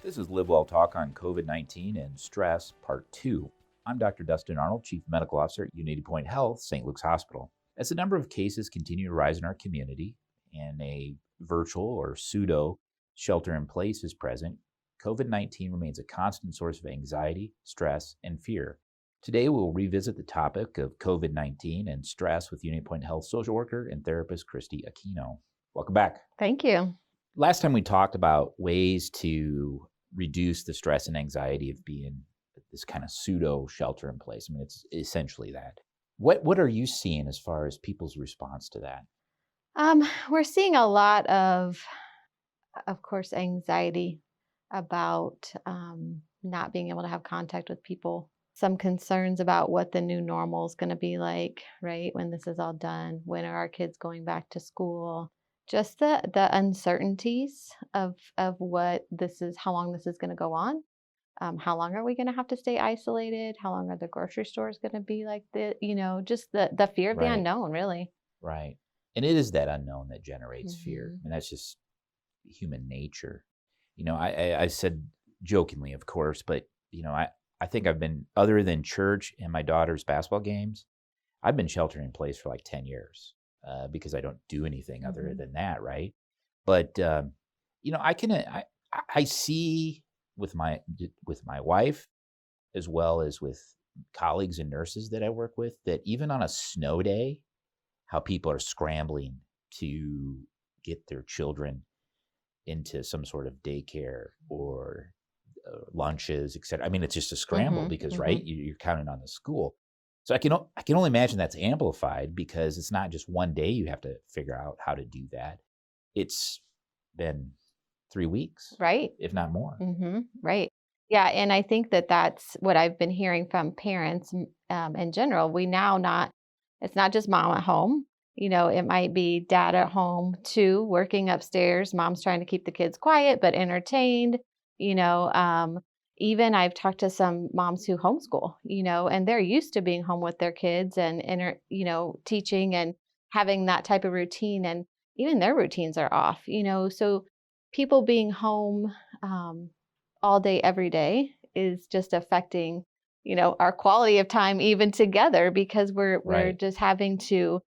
This is Live Well Talk on COVID-19 and stress, part 2. I'm Dr. Dustin Arnold, Chief Medical Officer at Unity Point Health, St. Luke's Hospital. As the number of cases continue to rise in our community and a virtual or pseudo shelter in place is present, COVID-19 remains a constant source of anxiety, stress, and fear. Today, we'll revisit the topic of COVID-19 and stress with Unity Point Health social worker and therapist Christy Aquino. Welcome back. Thank you. Last time we talked about ways to reduce the stress and anxiety of being this kind of pseudo shelter in place. I mean, it's essentially that. What are you seeing as far as people's response to that? We're seeing a lot of course, anxiety about not being able to have contact with people. Some concerns about what the new normal is going to be like, right? When this is all done, when are our kids going back to school? Just the uncertainties of what this is, how long this is going to go on. How long are we going to have to stay isolated? How long are the grocery stores going to be like this? Just the fear of the Right. unknown, really. Right. And it is that unknown that generates fear. Mhm. And that's just human nature. I said jokingly, of course, but, I think I've been, other than church and my daughter's basketball games, I've been sheltering in place for like 10 years because I don't do anything other Mhm. than that, right? But, I see with my wife, as well as with colleagues and nurses that I work with, that even on a snow day, how people are scrambling to get their children into some sort of daycare or lunches, et cetera. I mean, it's just a scramble Mhm. because, Mhm. right, you're counting on the school. So I can only imagine that's amplified because it's not just one day you have to figure out how to do that. It's been 3 weeks, Right. if not more. Right. Yeah, and I think that that's what I've been hearing from parents in general. It's not just mom at home. It might be dad at home too, working upstairs. Mom's trying to keep the kids quiet but entertained. You know, um, Even I've talked to some moms who homeschool. And they're used to being home with their kids and teaching and having that type of routine. And even their routines are off. So people being home all day, every day is just affecting, our quality of time even together because we're Right. just having to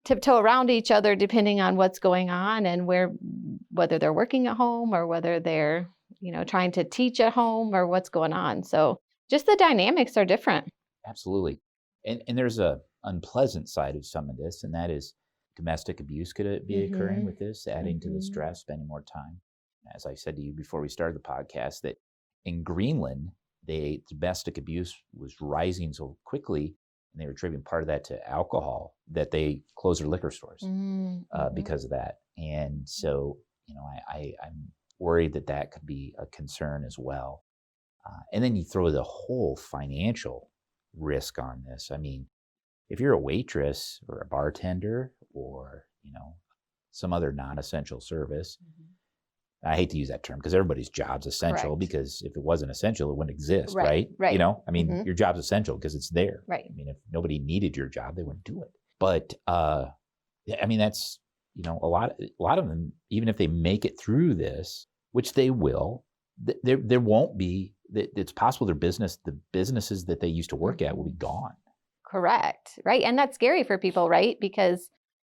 tiptoe around each other depending on what's going on and whether they're working at home or whether they're, trying to teach at home or what's going on. So just the dynamics are different. Absolutely. And there's a unpleasant side of some of this, and that is domestic abuse could be occurring Mhm. with this, adding to the Mhm. stress, spending more time. As I said to you before we started the podcast, that in Greenland, domestic abuse was rising so quickly, and they were attributing part of that to alcohol that they closed their liquor stores Mhm. because of that. And so, I'm worried that that could be a concern as well. And then you throw the whole financial risk on this. I mean, if you're a waitress or a bartender or, some other non-essential service, Mhm. I hate to use that term because everybody's job's essential Correct. because if it wasn't essential, it wouldn't exist, Right. right? Right. I mean, Mhm. your job's essential because it's there. Right. I mean, if nobody needed your job, they wouldn't do it. But yeah, I mean, that's, a lot of them, even if they make it through this, which they will, there won't be, it's possible the businesses that they used to work at will be Mhm. gone. Correct. Right. And that's scary for people, right? Because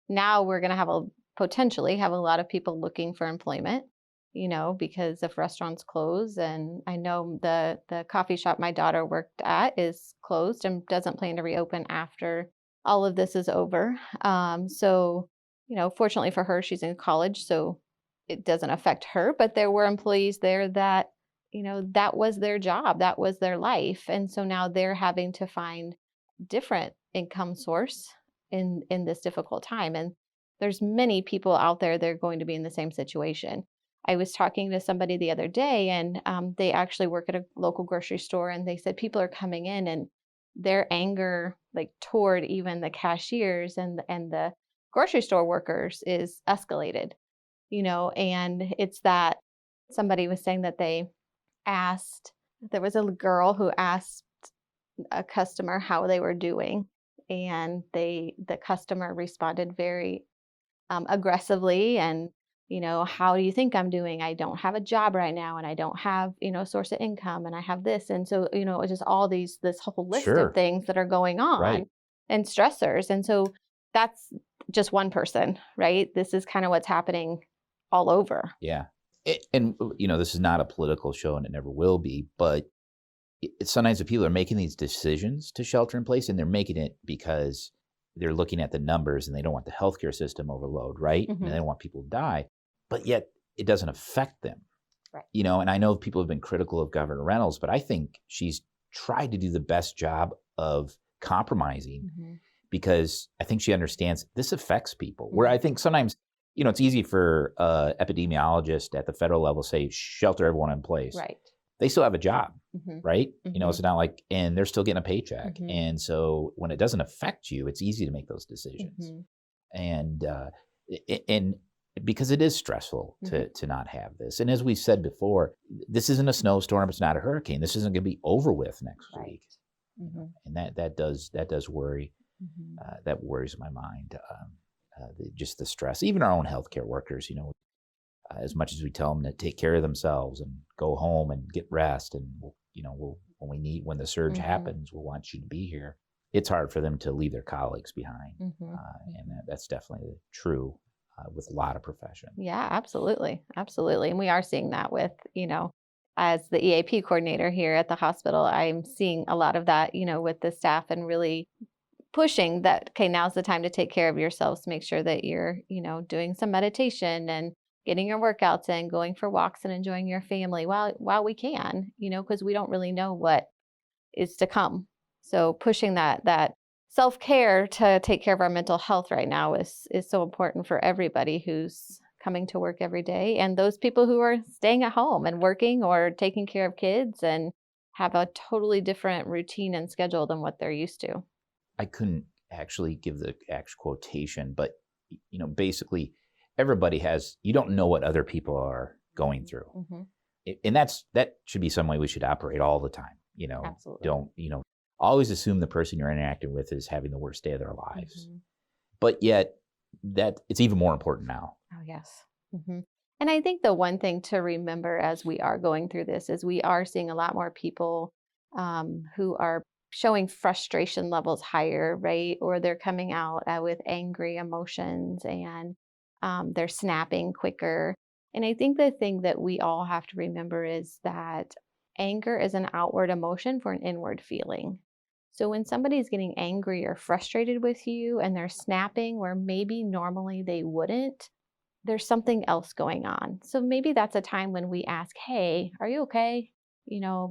now we're going to potentially have a lot of people looking for employment, because if restaurants close. And I know the coffee shop my daughter worked at is closed and doesn't plan to reopen after all of this is over. So, fortunately for her, she's in college, so it doesn't affect her. But there were employees there that, that was their job, that was their life. And so now they're having to find different income source in this difficult time. And there's many people out there that are going to be in the same situation. I was talking to somebody the other day, and they actually work at a local grocery store, and they said people are coming in and their anger, like toward even the cashiers and the grocery store workers, is escalated. And it's that somebody was saying that there was a girl who asked a customer how they were doing, and the customer responded very aggressively and How do you think I'm doing? I don't have a job right now, and I don't have, a source of income, and I have this. And so, it's just all this whole list of Sure. things that are going on Right. and stressors. And so that's just one person, right? This is kind of what's happening all over. Yeah. And, this is not a political show and it never will be, but sometimes the people are making these decisions to shelter in place, and they're making it because they're looking at the numbers and they don't want the healthcare system overload, right? And they don't want people to die, but yet it doesn't affect them. Right. And I know people have been critical of Governor Reynolds, but I think she's tried to do the best job of compromising because I think she understands this affects people. Where I think sometimes, it's easy for epidemiologists at the federal level say shelter everyone in place. Right. They still have a job, right? It's not like, and they're still getting a paycheck. Mm-hmm. And so when it doesn't affect you, it's easy to make those decisions. And because it is stressful to not have this. And as we said before, this isn't a snowstorm. It's not a hurricane. This isn't going to be over with next week. And that does worry. That worries my mind. Just the stress. Even our own healthcare workers, as much as we tell them to take care of themselves and go home and get rest, and when the surge happens, we'll want you to be here. It's hard for them to leave their colleagues behind, and that's definitely true with a lot of professions. Yeah, absolutely, absolutely, and we are seeing that with as the EAP coordinator here at the hospital, I'm seeing a lot of that, with the staff, and really pushing that. Okay, now's the time to take care of yourselves. Make sure that you're doing some meditation and getting your workouts in, going for walks, and enjoying your family while we can, because we don't really know what is to come. So pushing that self-care to take care of our mental health right now is so important for everybody who's coming to work every day, and those people who are staying at home and working or taking care of kids and have a totally different routine and schedule than what they're used to. I couldn't actually give the actual quotation, but basically everybody you don't know what other people are going through. And that should be some way we should operate all the time. Absolutely. Don't, always assume the person you're interacting with is having the worst day of their lives. But yet that it's even more important now. Oh, yes. And I think the one thing to remember as we are going through this is we are seeing a lot more people who are showing frustration levels higher, right? Or they're coming out with angry emotions, and they're snapping quicker. And I think the thing that we all have to remember is that anger is an outward emotion for an inward feeling. So when somebody's getting angry or frustrated with you and they're snapping where maybe normally they wouldn't, there's something else going on. So maybe that's a time when we ask, hey, are you okay?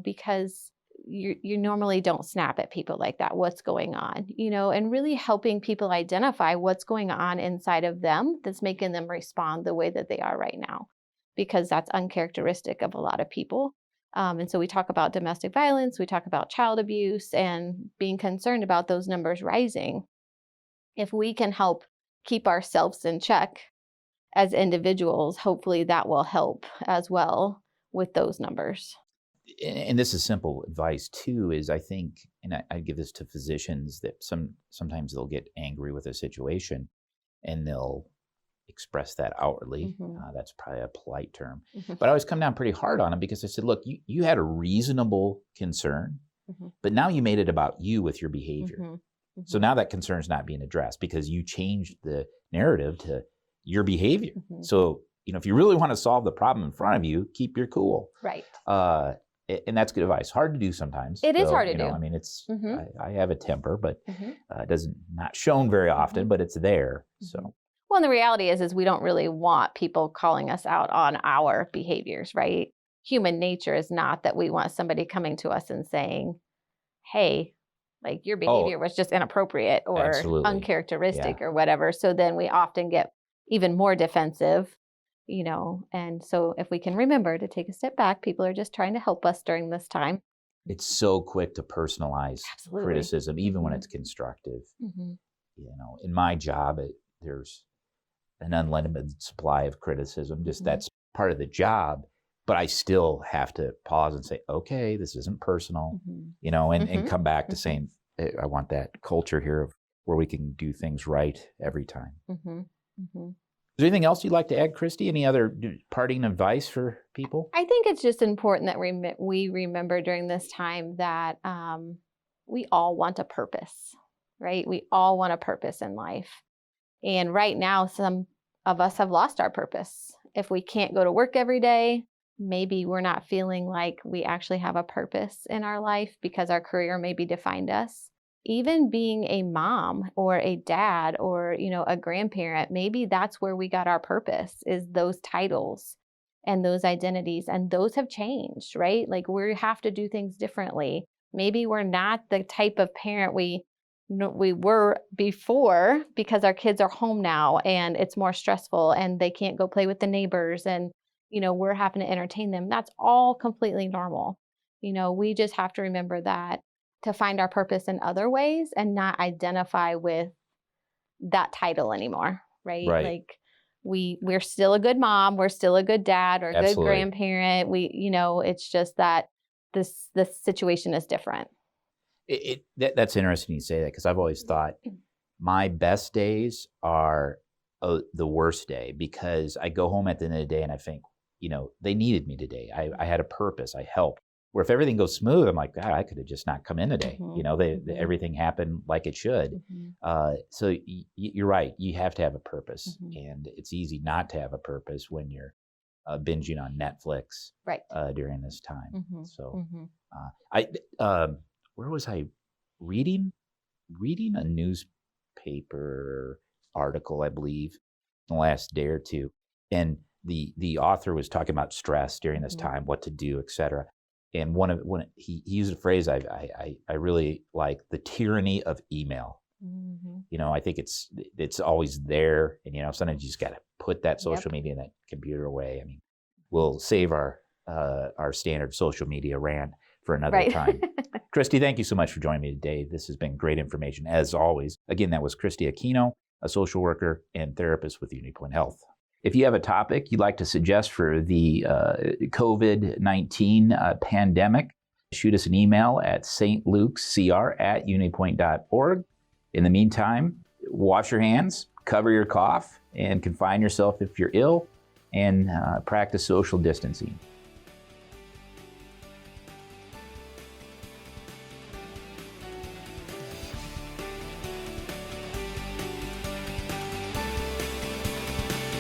Because you normally don't snap at people like that. What's going on? And really helping people identify what's going on inside of them that's making them respond the way that they are right now, because that's uncharacteristic of a lot of people. And so we talk about domestic violence, we talk about child abuse, and being concerned about those numbers rising. If we can help keep ourselves in check as individuals, hopefully that will help as well with those numbers. And this is simple advice too, is I think, and I give this to physicians, that sometimes they'll get angry with a situation and they'll express that outwardly. That's probably a polite term. But I always come down pretty hard on them because I said, look, you had a reasonable concern, but now you made it about you with your behavior. So now that concern is not being addressed because you changed the narrative to your behavior. So, if you really want to solve the problem in front of you, keep your cool. Right. And that's good advice. Hard to do sometimes. It is hard to do. I mean, it's I have a temper, but it doesn't not shown very often, but it's there. So. Well, and the reality is we don't really want people calling us out on our behaviors, right? Human nature is not that we want somebody coming to us and saying, hey, like your behavior was just inappropriate or uncharacteristic or whatever. So then we often get even more defensive, and so if we can remember to take a step back, people are just trying to help us during this time. It's so quick to personalize criticism, even when it's constructive. In my job, there's an unlimited supply of criticism. Just that's part of the job. But I still have to pause and say, okay, this isn't personal, and come back to saying, I want that culture here of where we can do things right every time. there anything else you'd like to add, Christy? Any other parting advice for people? I think it's just important that we remember during this time that we all want a purpose, right? We all want a purpose in life. And right now, some of us have lost our purpose. If we can't go to work every day, maybe we're not feeling like we actually have a purpose in our life because our career maybe defined us. Even being a mom or a dad or, a grandparent, maybe that's where we got our purpose, is those titles and those identities. And those have changed, right? Like we have to do things differently. Maybe we're not the type of parent we were before because our kids are home now and it's more stressful and they can't go play with the neighbors and, we're having to entertain them. That's all completely normal. We just have to remember that to find our purpose in other ways and not identify with that title anymore, right? Right. Like we're still a good mom, we're still a good dad or a Absolutely. good grandparent. It's just that this situation is different. That's interesting you say that, because I've always thought my best days are the worst day, because I go home at the end of the day and I think, they needed me today. I had a purpose. I helped. Where if everything goes smooth, I'm like, God, I could have just not come in today. Everything happened like it should. So you're right. You have to have a purpose, and it's easy not to have a purpose when you're binging on Netflix during this time. So where was I reading a newspaper article, I believe, in the last day or two, and the author was talking about stress during this time, what to do, et cetera. And he used a phrase I really like: the tyranny of email. I think it's always there, and sometimes you just got to put that social media and that computer away. I mean, we'll save our standard social media rant for another time. Christy, thank you so much for joining me today. This has been great information, as always. Again, that was Christy Aquino, a social worker and therapist with Unity Point Health. If you have a topic you'd like to suggest for the COVID-19 pandemic, shoot us an email at stlukescr@unitypoint.org. In the meantime, wash your hands, cover your cough, and confine yourself if you're ill, and practice social distancing.